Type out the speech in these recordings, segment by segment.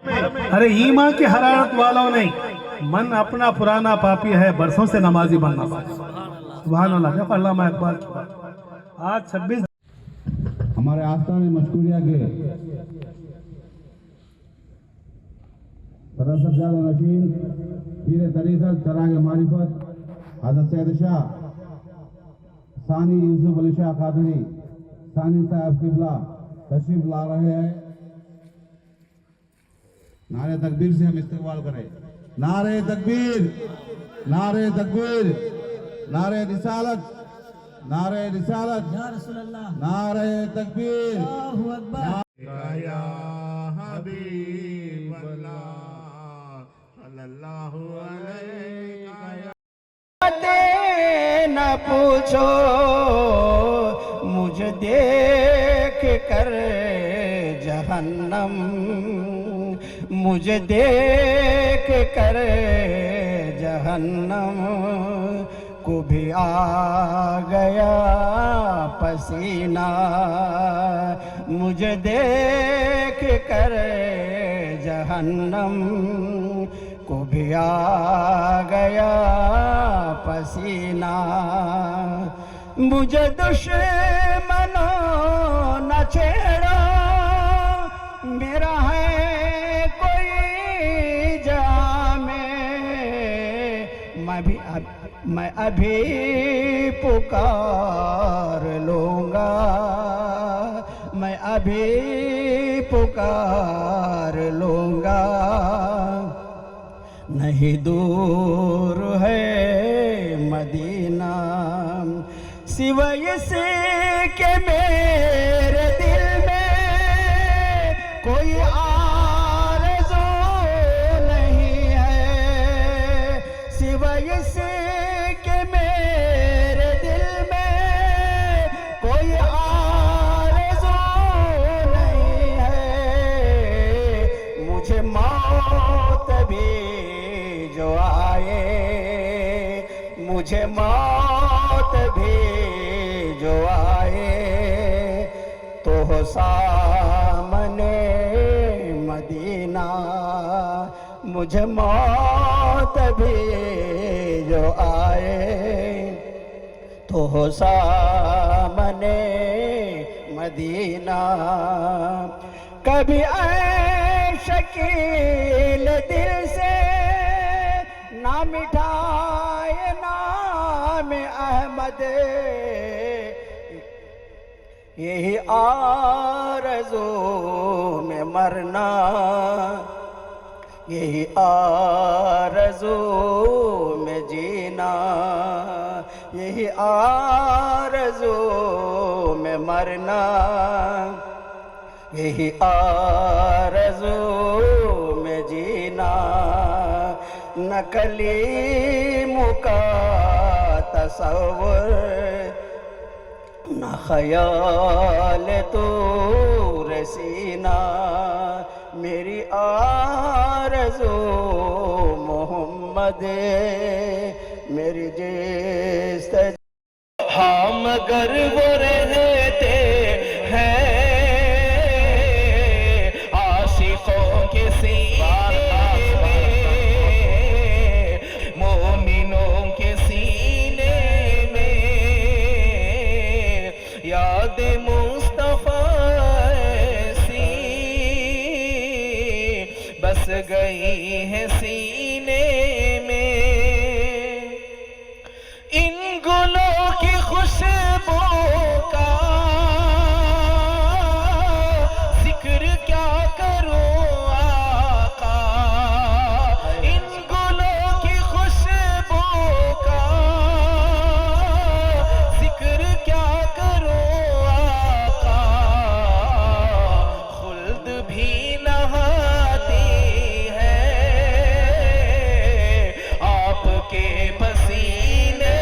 ارے ایمان کی حرارت والوں نہیں، من اپنا پرانا پاپی ہے، برسوں سے نمازی بننا پڑا۔ سبحان اللہ، دیکھو علامہ اقبال کی بات۔ آج 26 ہمارے آستان مشکوریہ کے صدر سجادہ نشین پیر طریقت چراغ معرفت حضرت سید شاہ ثانی یوسف علی شاہ قادری ثانی صاحب قبلہ تشریف لا رہے ہیں۔ نعرہ تکبیر سے ہم استقبال کریں۔ نعرہ تکبیر، نعرہ تکبیر، نعرہ رسالت، نعرہ رسالت، یا رسول اللہ، نعرہ تکبیر، اللہ اکبر۔ یا حبیب اللہ صلی اللہ علیہ نہ پوچھو مجھے دیکھ کر جہنم، مجھے دیکھ کر جہنم کو بھی آ گیا پسینہ، مجھے دیکھ کر جہنم کو بھی آ گیا پسینہ۔ مجھے دشمنوں نہ چھیڑو، میرا ہے کوئی جام، میں ابھی پکار لوں گا، میں ابھی پکار لوں گا۔ نہیں دور ہے مدینہ سوائے سے کہ میرے دل میں کوئی آرزو نہیں ہے، سوائے سے کہ میرے دل میں کوئی آرزو نہیں ہے۔ مجھے موت بھی جو آئے، مجھے موت بھی جو آئے، تو ہو سامنے مدینہ، مجھے موت بھی جو آئے، تو ہو سامنے مدینہ۔ کبھی اے شکیل دل سے نہ مٹھائے نام احمد، یہی آرزو میں مرنا، یہی آرزو میں جینا، یہی آرزو میں مرنا، یہی آرزو میں جینا۔ نہ کلیم کا تصور، نہ خیال تو رسینا، میری آرزو محمد، میری جس ہاں مگر وہ رہتے ہیں عاشقوں کے سینے میں، مومنوں کے سینے میں، یاد مصطفیٰ ایسی بس گئی ہے سینے میں۔ ان گلوں کی خوشبو کا ذکر کیا کروں آقا، ان گلوں کی خوشبو کا ذکر کیا کروں آقا، خلد بھی نہاتی ہے آپ کے پسینے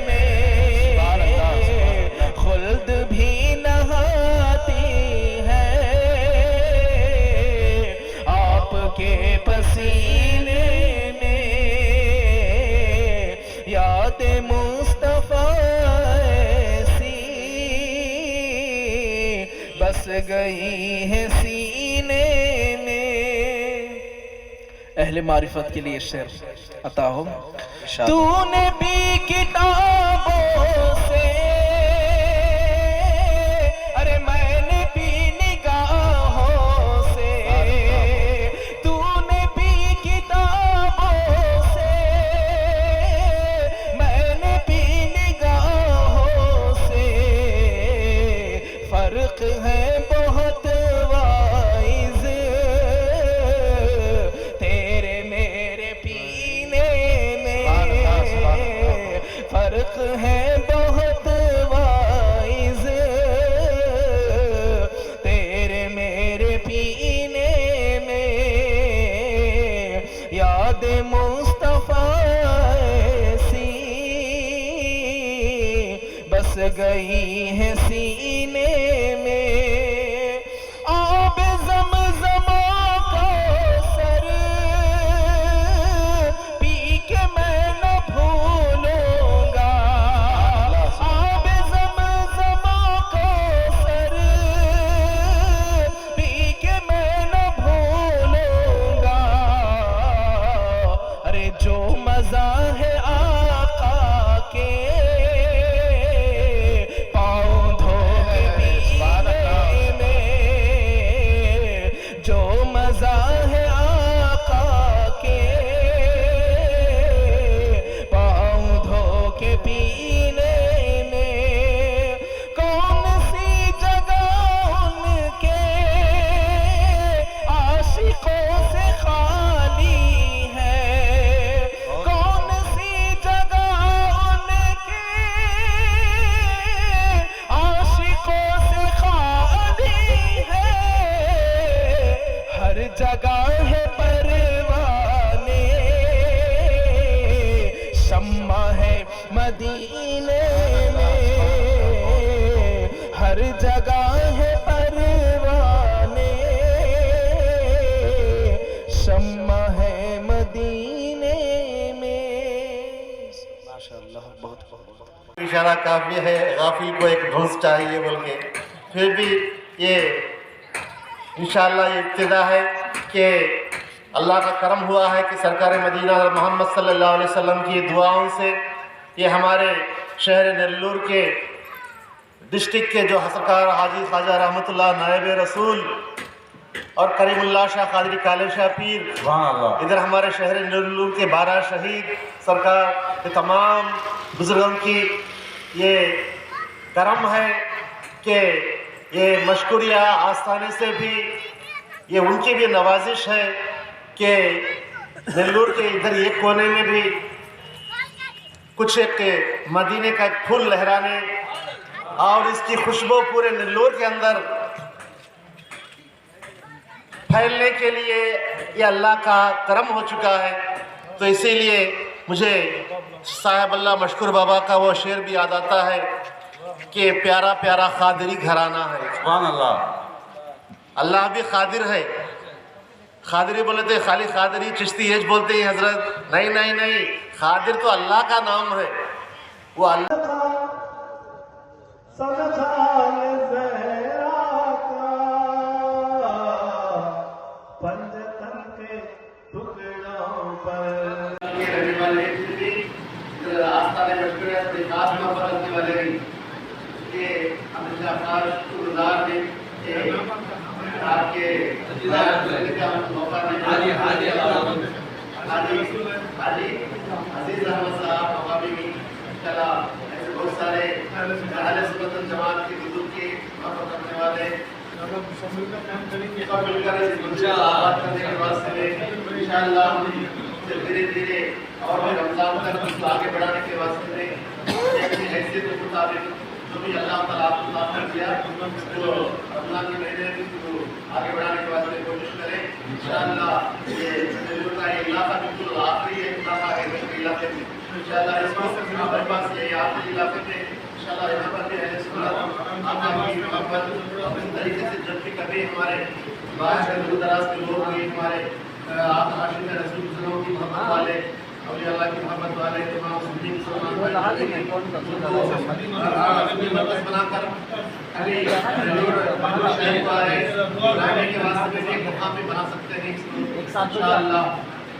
میں، خلد بھی نہاتی ہے آپ کے پسینے میں، یاد مصطفیٰ ایسی بس گئی ہے سینے میں۔ اہل معرفت کے لیے شعر عطا ہو. تو نے بھی کتابوں سے ارے میں نے بھی نگاہوں سے تو نے بھی کتابوں سے میں نے بھی نگاہوں سے فرق ہے بہت وائز تیرے میرے پینے میں فرق ہے بہت وائز تیرے میرے پینے میں یاد مصطفیٰ ایسی بس گئی ہے سینے میں آب زمزم کو سر پی کے میں نہ بھولوں گا آب زمزم کو سر پی کے میں نہ بھولوں گا ارے جو مزہ ہے آقا کے پاؤں دھو کے پینے میں جو مزہ ہے آقا کے پاؤں دھو کے پینے میں کون سی جگہ ان کے عاشقوں سے خالی ہے کون سی جگہ ان کے عاشقوں سے خالی ہے ہر جگہ ہے پروانے شمع ہے مدینے میں ہر جگہ ہے پروانے شمع ہے مدینے میں. ماشاءاللہ بہت بہت اشارہ کافی ہے غافل کو ایک دھنس چاہیے بول کے پھر بھی یہ انشاءاللہ یہ ابتدا ہے کہ اللہ کا کرم ہوا ہے کہ سرکار مدینہ محمد صلی اللہ علیہ وسلم کی دعاؤں سے یہ ہمارے شہر نیلور کے ڈسٹرکٹ کے جو سرکار حاجی خواجہ رحمۃ اللہ نائب رسول اور کریم اللہ شاہ قادری کالے شاہ پیر ادھر ہمارے شہر نیلور کے 12 شہید سرکار کے تمام بزرگوں کی یہ کرم ہے کہ یہ مشکوریہ آستانے سے بھی یہ ان کی بھی نوازش ہے کہ نیلور کے ادھر ایک کونے میں بھی کچھ ایک مدینے کا ایک پھول لہرانے اور اس کی خوشبو پورے نیلور کے اندر پھیلنے کے لیے یہ اللہ کا کرم ہو چکا ہے. تو اسی لیے مجھے صاحب اللہ مشکور بابا کا وہ شعر بھی یاد آتا ہے کہ پیارا پیارا قادری گھرانہ ہے. سبحان اللہ. اللہ بھی قادر ہے. قادری بولتے خالی قادری چشتی ایج بولتے ہیں حضرت. نہیں نہیں نہیں، قادر تو اللہ کا نام ہے. وہ اللہ آپ کے عزیز احمد صاحب مقامی میں چلا ایسے بہت سارے اہل سنت جماعت کے بزرگ کے محبت کرنے والے سب مل کر اس منشا آباد کرنے کے واسطے میں انشاءاللہ دھیرے دھیرے اور بھی رمضان تک اس کو آگے بڑھانے کے واسطے میں اپنی حیثیت کے مطابق جو بھی اللہ تعالیٰ آپ کو کام کیا تو رمضان کے مہینے میں اس کو آگے بڑھانے کے واسطے کوشش کریں. انشاءاللہ یہ نیلور کا یہ علاقہ بالکل آخری ایک علاقہ ہے اس علاقے میں. انشاءاللہ اس کو ہمارے پاس یہ آخری علاقے میں انشاءاللہ یہاں پر بھی اہل سنت آپ کی محبت اپنے طریقے سے جب بھی کبھی ہمارے باہر سے دور دراز کے لوگ ہوئے ہمارے آپ عاشق رسول صلی کی محبت والے اولیاء اللہ کی محبت والے تمام سنی مسلمان بنا کر ابھی شہر کو آئے بنانے کے واسطے میں ایک مقام بھی بنا سکتے ہیں انشاءاللہ.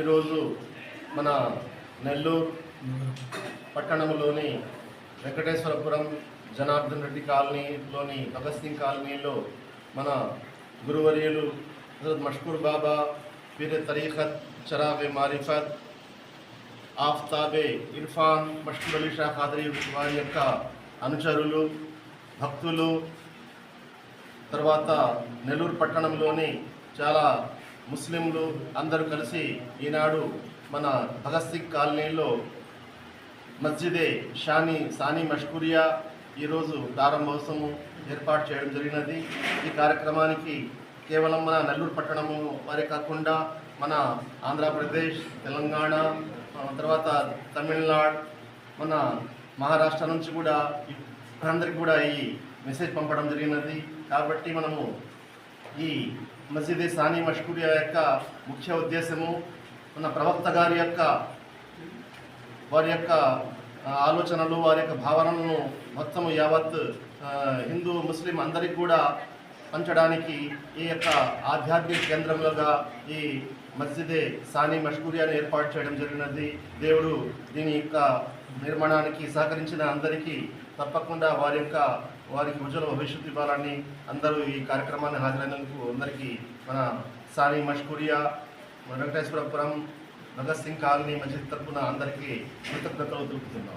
ఈరోజు మన నెల్లూరు పట్టణంలోని వెంకటేశ్వరపురం జనార్దన్ రెడ్డి కాలనీలోని భగత్ సింగ్ కాలనీలో మన గురువర్యులు హజరత్ మష్కూర్ బాబా పీర్ తరీఖత్ చరాగ్ మారిఫత్ ఆఫ్తాబే ఇర్ఫాన్ మష్కూర్ అలీ షా ఖాదరీ వారి యొక్క అనుచరులు భక్తులు తర్వాత నెల్లూరు పట్టణంలోని చాలా ముస్లింలు అందరూ కలిసి ఈనాడు మన భగత్ సింగ్ కాలనీలో మస్జిదే సానీ మష్కూరియా ఈరోజు ప్రారంభోత్సవం ఏర్పాటు చేయడం జరిగినది। ఈ కార్యక్రమానికి కేవలం మన నెల్లూరు పట్టణము వారే కాకుండా మన ఆంధ్రప్రదేశ్, తెలంగాణ, తర్వాత తమిళనాడు, మన మహారాష్ట్ర నుంచి కూడా అందరికీ కూడా ఈ మెసేజ్ పంపడం జరిగినది। కాబట్టి మనము ఈ మస్జిద్ సానీ మష్కూరియా యొక్క ముఖ్య ఉద్దేశము మన ప్రవక్త గారి యొక్క వారి యొక్క ఆలోచనలు వారి యొక్క భావనలను మొత్తము యావత్ హిందూ ముస్లిం అందరికీ కూడా పంచడానికి ఈ యొక్క ఆధ్యాత్మిక కేంద్రంలోగా ఈ మస్జిదే సానీ మష్కూరియాను ఏర్పాటు చేయడం జరిగినది। దేవుడు దీని యొక్క నిర్మాణానికి సహకరించిన అందరికీ తప్పకుండా వారికి ఉజ్వల భవిష్యత్తు ఇవ్వాలని అందరూ ఈ కార్యక్రమాన్ని హాజరైనందుకు అందరికీ మన సానీ మష్కూరియా వెంకటేశ్వరపురం భగత్ సింగ్ కాలనీ మస్జిద్ తరఫున అందరికీ కృతజ్ఞతలు తెలుపుతున్నాం।